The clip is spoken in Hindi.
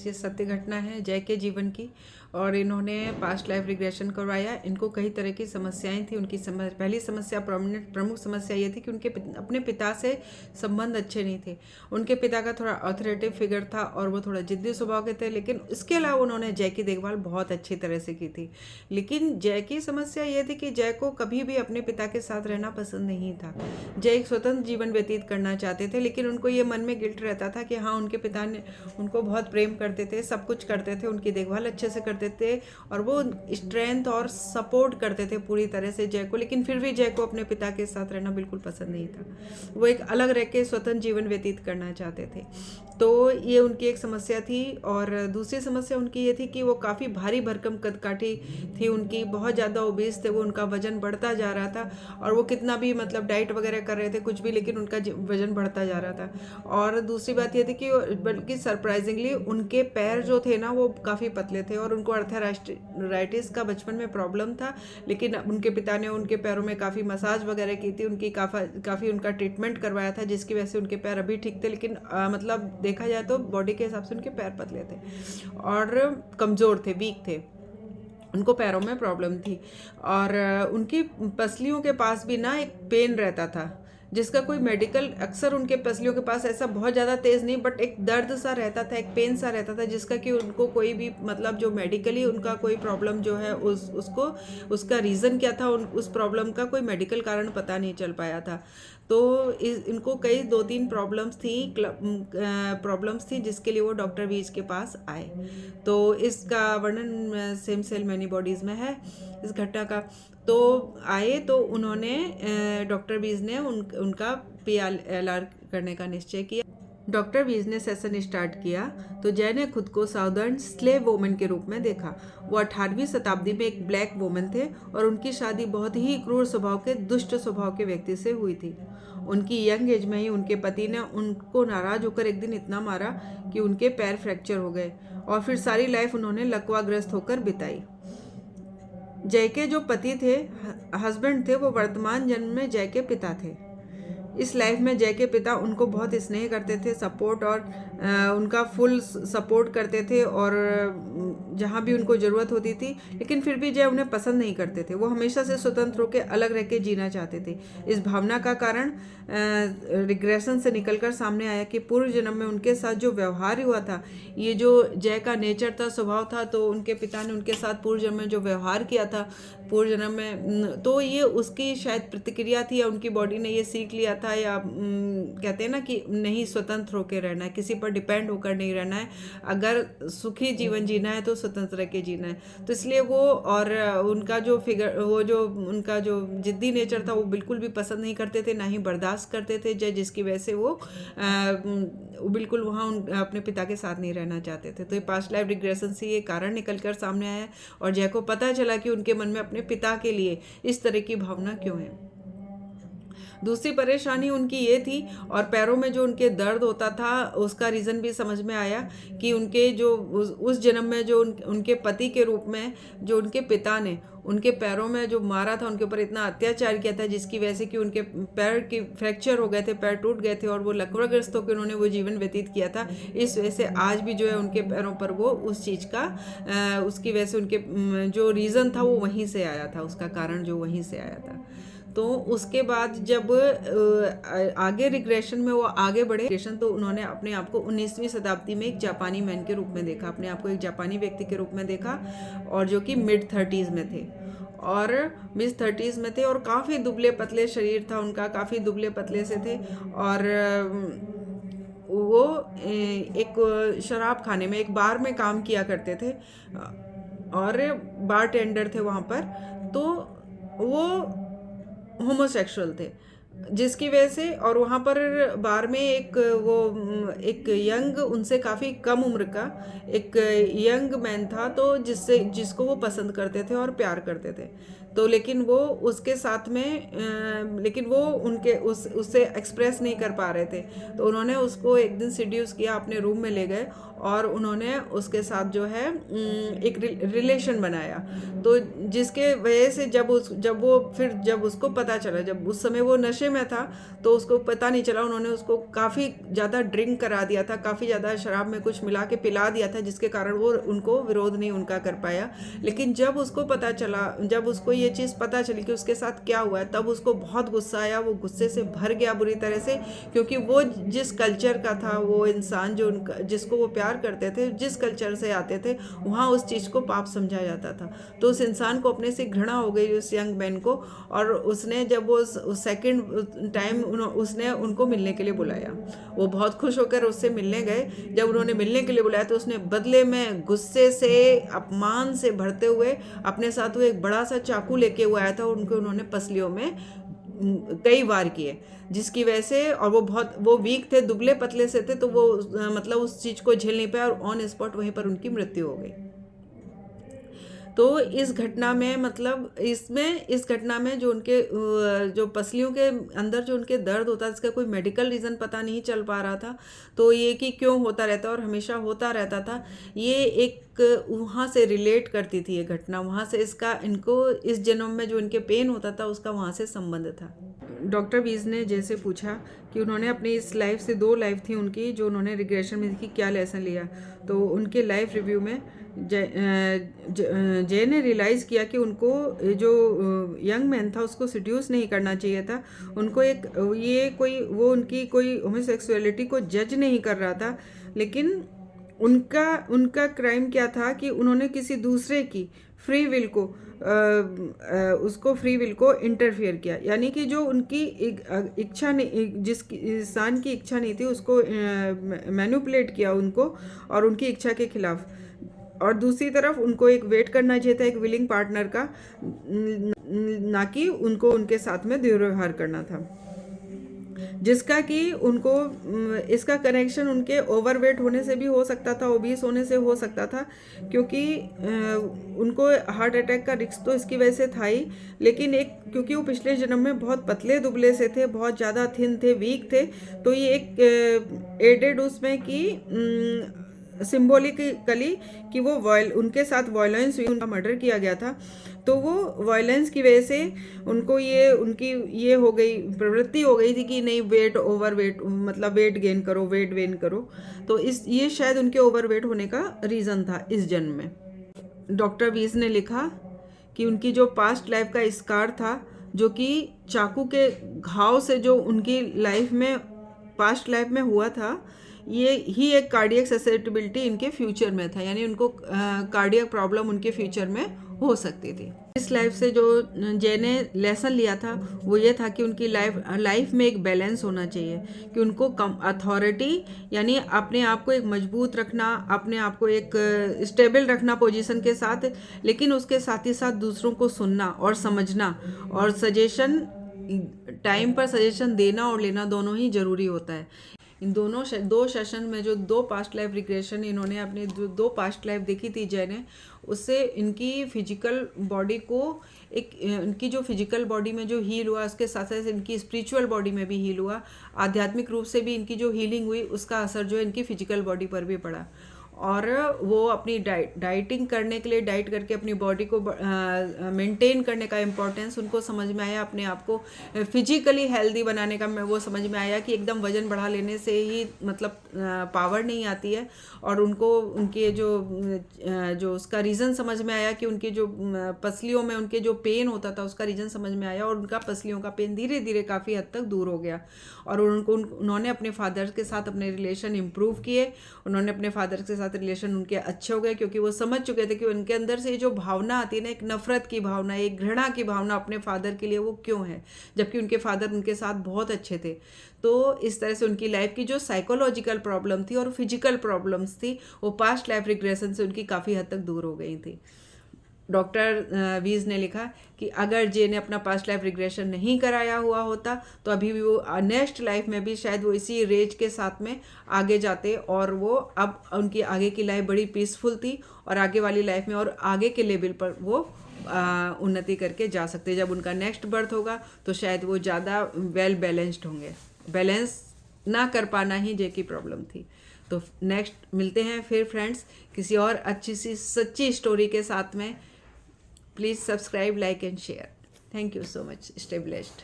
ये सत्य घटना है जय के जीवन की। और इन्होंने पास्ट लाइफ रिग्रेशन करवाया। इनको कई तरह की समस्याएं थी। उनकी पहली समस्या, प्रमुख समस्या ये थी कि उनके अपने पिता से संबंध अच्छे नहीं थे। उनके पिता का थोड़ा अथॉरिटेटिव फिगर था और वो थोड़ा जिद्दी स्वभाव के थे, लेकिन इसके अलावा उन्होंने जय की देखभाल बहुत अच्छी तरह से की थी। लेकिन जय की समस्या ये थी कि जय को कभी भी अपने पिता के साथ रहना पसंद नहीं था। जय एक स्वतंत्र जीवन व्यतीत करना चाहते थे, लेकिन उनको ये मन में गिल्ट रहता था कि हाँ, उनके पिता ने उनको बहुत प्रेम करते थे, सब कुछ करते थे, उनकी देखभाल अच्छे से करते थे और वो स्ट्रेंथ और सपोर्ट करते थे पूरी तरह से जय को। लेकिन फिर भी जय को अपने पिता के साथ रहना बिल्कुल पसंद नहीं था। वो एक अलग रह के स्वतंत्र जीवन व्यतीत करना चाहते थे। तो ये उनकी एक समस्या थी। और दूसरी समस्या उनकी ये थी कि वो काफ़ी भारी भरकम कदकाठी थी उनकी, बहुत ज़्यादा ओबेस थे वो, उनका वजन बढ़ता जा रहा था और वो कितना भी मतलब डाइट वगैरह कर रहे थे कुछ भी, लेकिन उनका वजन बढ़ता जा रहा था। और दूसरी बात ये थी कि बल्कि सरप्राइजिंगली उनके पैर जो थे ना वो काफ़ी पतले थे और उनको अर्थराइटिस का बचपन में प्रॉब्लम था। लेकिन उनके पिता ने उनके पैरों में काफ़ी मसाज वगैरह की थी, उनकी काफ़ी उनका ट्रीटमेंट करवाया था, जिसकी वजह से उनके पैर अभी ठीक थे। लेकिन मतलब देखा जाए तो बॉडी के हिसाब से उनके पैर पतले थे और कमज़ोर थे, वीक थे, उनको पैरों में प्रॉब्लम थी। और उनकी पसलियों के पास भी ना एक पेन रहता था, जिसका कोई मेडिकल, अक्सर उनके पसलियों के पास ऐसा बहुत ज़्यादा तेज़ नहीं, बट एक दर्द सा रहता था, एक पेन सा रहता था, जिसका कि उनको कोई भी मतलब जो मेडिकली उनका कोई प्रॉब्लम जो है उसको उसका रीज़न क्या था, उस प्रॉब्लम का कोई मेडिकल कारण पता नहीं चल पाया था। तो इनको कई 2-3 प्रॉब्लम्स थी जिसके लिए वो डॉक्टर वीज के पास आए। तो इसका वर्णन सेम सेल मैनी बॉडीज़ में है इस घटना का। तो आए तो उन्होंने डॉक्टर वीज ने उनका PLR करने का निश्चय किया। डॉक्टर वीज ने सेशन स्टार्ट किया तो जय ने खुद को साउदर्न स्लेव वोमन के रूप में देखा। वो 18वीं शताब्दी में एक ब्लैक वोमन थे और उनकी शादी बहुत ही क्रूर स्वभाव के, दुष्ट स्वभाव के व्यक्ति से हुई थी। उनकी यंग एज में ही उनके पति ने उनको नाराज होकर एक दिन इतना मारा कि उनके पैर फ्रैक्चर हो गए और फिर सारी लाइफ उन्होंने लकवाग्रस्त होकर बिताई। जय के जो पति थे, हस्बैंड थे, वो वर्तमान जन्म में जय के पिता थे। इस लाइफ में जय के पिता उनको बहुत स्नेह करते थे, सपोर्ट और उनका फुल सपोर्ट करते थे और जहाँ भी उनको ज़रूरत होती थी। लेकिन फिर भी जय उन्हें पसंद नहीं करते थे। वो हमेशा से स्वतंत्र होकर अलग रह के जीना चाहते थे। इस भावना का कारण रिग्रेशन से निकलकर सामने आया कि पूर्व जन्म में उनके साथ जो व्यवहार हुआ था, ये जो जय का नेचर था, स्वभाव था, तो उनके पिता ने उनके साथ पूर्व जन्म में जो व्यवहार किया था पूर्व जन्म में, तो ये उसकी शायद प्रतिक्रिया थी या उनकी बॉडी ने ये सीख लिया था, या कहते हैं ना कि नहीं स्वतंत्र होकर रहना है, किसी पर डिपेंड होकर नहीं रहना है, अगर सुखी जीवन जीना है तो स्वतंत्र रह के जीना है। तो इसलिए वो, और उनका जो फिगर, वो जो उनका जो जिद्दी नेचर था वो बिल्कुल भी पसंद नहीं करते थे, ना ही बर्दाश्त करते थे जय, जिसकी वजह से वो बिल्कुल वहाँ अपने पिता के साथ नहीं रहना चाहते थे। तो ये पास्ट लाइफ रिग्रेशन से ये कारण निकल कर सामने आया और जय को पता चला कि उनके मन में अपने पिता के लिए इस तरह की भावना क्यों है। दूसरी परेशानी उनकी ये थी, और पैरों में जो उनके दर्द होता था उसका रीज़न भी समझ में आया कि उनके जो उस जन्म में जो उनके पति के रूप में जो उनके पिता ने उनके पैरों में जो मारा था, उनके ऊपर इतना अत्याचार किया था, जिसकी वजह से कि उनके पैर की फ्रैक्चर हो गए थे, पैर टूट गए थे और वो लकवाग्रस्त होकर उन्होंने वो जीवन व्यतीत किया था। इस वजह से आज भी जो है उनके पैरों पर वो उस चीज़ का उसकी वजह से उनके जो रीज़न था वो वहीं से आया था, उसका कारण जो वहीं से आया था। तो उसके बाद जब आगे रिग्रेशन में वो आगे बढ़े, तो उन्होंने अपने आप को 19वीं शताब्दी में एक जापानी मैन के रूप में देखा, अपने आप को एक जापानी व्यक्ति के रूप में देखा, और जो कि मिड 30s में थे और मिड 30s में थे और काफ़ी दुबले पतले शरीर था उनका, काफ़ी दुबले पतले से थे। और वो एक शराब खाने में, एक बार में काम किया करते थे और बार टेंडर थे वहाँ पर। तो वो होमोसेक्सुअल थे, जिसकी वजह से, और वहाँ पर बार में एक यंग, उनसे काफ़ी कम उम्र का एक यंग मैन था, तो जिसको वो पसंद करते थे और प्यार करते थे। तो लेकिन वो उसके साथ में लेकिन वो उनके उससे एक्सप्रेस नहीं कर पा रहे थे। तो उन्होंने उसको एक दिन सीड्यूस किया, अपने रूम में ले गए और उन्होंने उसके साथ जो है एक रिलेशन बनाया। तो जिसके वजह से जब उसको पता चला, जब उस समय वो नशे में था तो उसको पता नहीं चला, उन्होंने उसको काफ़ी ज़्यादा ड्रिंक करा दिया था, काफ़ी ज़्यादा शराब में कुछ मिला के पिला दिया था, जिसके कारण वो उनको विरोध नहीं उनका कर पाया। लेकिन जब उसको पता चला, जब उसको ये चीज़ पता चली कि उसके साथ क्या हुआ है, तब उसको बहुत गुस्सा आया, वो गुस्से से भर गया बुरी तरह से, क्योंकि वो जिस कल्चर का था, वो इंसान जो उनका जिसको वो प्यार करते थे, जिस कल्चर से आते थे, वहाँ उस चीज़ को पाप समझा जाता था। तो उस इंसान को अपने से घृणा हो गई, उस यंग मैन को, और उसने जब वो सेकंड टाइम उसने उनको मिलने के लिए बुलाया, वो बहुत खुश होकर उससे मिलने गए। जब उन्होंने मिलने के लिए बुलाया तो उसने बदले में गुस्से से, अपमान से भरते हुए अपने साथ वो एक बड़ा सा चाकू लेके हुआ आया था, उन्होंने पसलियों में कई वार किए, जिसकी वजह से, और वो वीक थे, दुबले पतले से थे, तो वो मतलब उस चीज़ को झेल नहीं पाया और ऑन स्पॉट वहीं पर उनकी मृत्यु हो गई। तो इस घटना में मतलब इस घटना में जो उनके जो पसलियों के अंदर जो उनके दर्द होता है, इसका कोई मेडिकल रीज़न पता नहीं चल पा रहा था। तो ये कि क्यों होता रहता और हमेशा होता रहता था, ये एक वहाँ से रिलेट करती थी ये घटना, वहाँ से इनको इस जन्म में जो इनके पेन होता था उसका वहाँ से संबंध था। डॉक्टर वीज़ ने जैसे पूछा कि उन्होंने अपनी इस लाइफ से 2 लाइफ थी उनकी जो उन्होंने रिग्रेशन में देखी, क्या लेसन लिया। तो उनके लाइफ रिव्यू में जय ने रियलाइज़ किया कि उनको जो यंग मैन था उसको सिड्यूस नहीं करना चाहिए था, उनको उनकी कोई होमोसेक्सुअलिटी को जज नहीं कर रहा था, लेकिन उनका क्राइम क्या था कि उन्होंने किसी दूसरे की फ्री विल को उसको फ्री विल को इंटरफेयर किया, यानी कि जो उनकी इच्छा नहीं, जिस इंसान की इच्छा नहीं थी उसको मैनिपुलेट किया उनको, और उनकी इच्छा के खिलाफ। और दूसरी तरफ उनको एक वेट करना चाहिए था एक विलिंग पार्टनर का, ना कि उनको उनके साथ में दुर्व्यवहार करना था, जिसका कि उनको इसका कनेक्शन उनके ओवरवेट होने से भी हो सकता था, ओबीस होने से हो सकता था, क्योंकि उनको हार्ट अटैक का रिस्क तो इसकी वजह से था ही, लेकिन क्योंकि वो पिछले जन्म में बहुत पतले दुबले से थे, बहुत ज़्यादा थिन थे, वीक थे, तो ये एक एडेड उसमें कि सिम्बोलिकली कि वो उनके साथ वायलेंस हुई, उनका मर्डर किया गया था, तो वो वायलेंस की वजह से उनको उनकी ये हो गई, प्रवृत्ति हो गई थी कि नहीं, ओवरवेट मतलब वेट गेन करो। तो ये शायद उनके ओवरवेट होने का रीज़न था इस जन्म में। डॉक्टर वीज़ ने लिखा कि उनकी जो पास्ट लाइफ का स्कार था, जो कि चाकू के घाव से जो उनकी लाइफ में पास्ट लाइफ में हुआ था, ये ही एक कार्डियक ससेप्टिबिलिटी इनके फ्यूचर में था, यानी उनको कार्डियक प्रॉब्लम उनके फ्यूचर में हो सकती थी। इस लाइफ से जो जय ने लेसन लिया था वो ये था कि उनकी लाइफ में एक बैलेंस होना चाहिए, कि उनको कम अथॉरिटी, यानी अपने आप को एक मजबूत रखना, अपने आप को एक स्टेबल रखना पोजीशन के साथ, लेकिन उसके साथ ही साथ दूसरों को सुनना और समझना, और सजेशन टाइम पर सजेशन देना और लेना दोनों ही ज़रूरी होता है। इन दो सेशन में जो 2 पास्ट लाइफ रिग्रेशन इन्होंने अपनी 2 पास्ट लाइफ देखी थी जय ने, उससे इनकी फिजिकल बॉडी को इनकी जो फिजिकल बॉडी में जो हील हुआ, उसके साथ साथ इनकी स्पिरिचुअल बॉडी में भी हील हुआ, आध्यात्मिक रूप से भी इनकी जो हीलिंग हुई उसका असर जो है इनकी फिजिकल बॉडी पर भी पड़ा। और वो अपनी डाइटिंग करने के लिए, डाइट करके अपनी बॉडी को मेंटेन करने का इम्पोर्टेंस उनको समझ में आया, अपने आप को फिजिकली हेल्दी बनाने का वो समझ में आया कि एकदम वज़न बढ़ा लेने से ही मतलब पावर नहीं आती है, और उनको उनके जो उसका रीज़न समझ में आया कि उनके जो पसलियों में उनके जो पेन होता था उसका रीज़न समझ में आया, और उनका पसलियों का पेन धीरे धीरे काफ़ी हद तक दूर हो गया। और उन्होंने अपने फादर के साथ अपने रिलेशन इम्प्रूव किए, उन्होंने अपने फादर के साथ रिलेशन उनके अच्छे हो गए, क्योंकि वो समझ चुके थे कि उनके अंदर से जो भावना आती है ना, एक नफरत की भावना, एक घृणा की भावना अपने फादर के लिए, वो क्यों है, जबकि उनके फादर उनके साथ बहुत अच्छे थे। तो इस तरह से उनकी लाइफ की जो साइकोलॉजिकल प्रॉब्लम थी और फिजिकल प्रॉब्लम्स थी, वो पास्ट लाइफ रिग्रेशन से उनकी काफ़ी हद तक दूर हो गई थी। डॉक्टर वीज़ ने लिखा कि अगर जे ने अपना पास्ट लाइफ रिग्रेशन नहीं कराया हुआ होता तो अभी भी वो नेक्स्ट लाइफ में भी शायद वो इसी रेज के साथ में आगे जाते, और वो अब उनकी आगे की लाइफ बड़ी पीसफुल थी, और आगे वाली लाइफ में और आगे के लेवल पर वो उन्नति करके जा सकते हैं। जब उनका नेक्स्ट बर्थ होगा तो शायद वो ज़्यादा वेल बैलेंस्ड होंगे। बैलेंस ना कर पाना ही जे की प्रॉब्लम थी। तो नेक्स्ट मिलते हैं फिर फ्रेंड्स किसी और अच्छी सी सच्ची स्टोरी के साथ में। Please subscribe, like and share. Thank you so much. Stay blessed.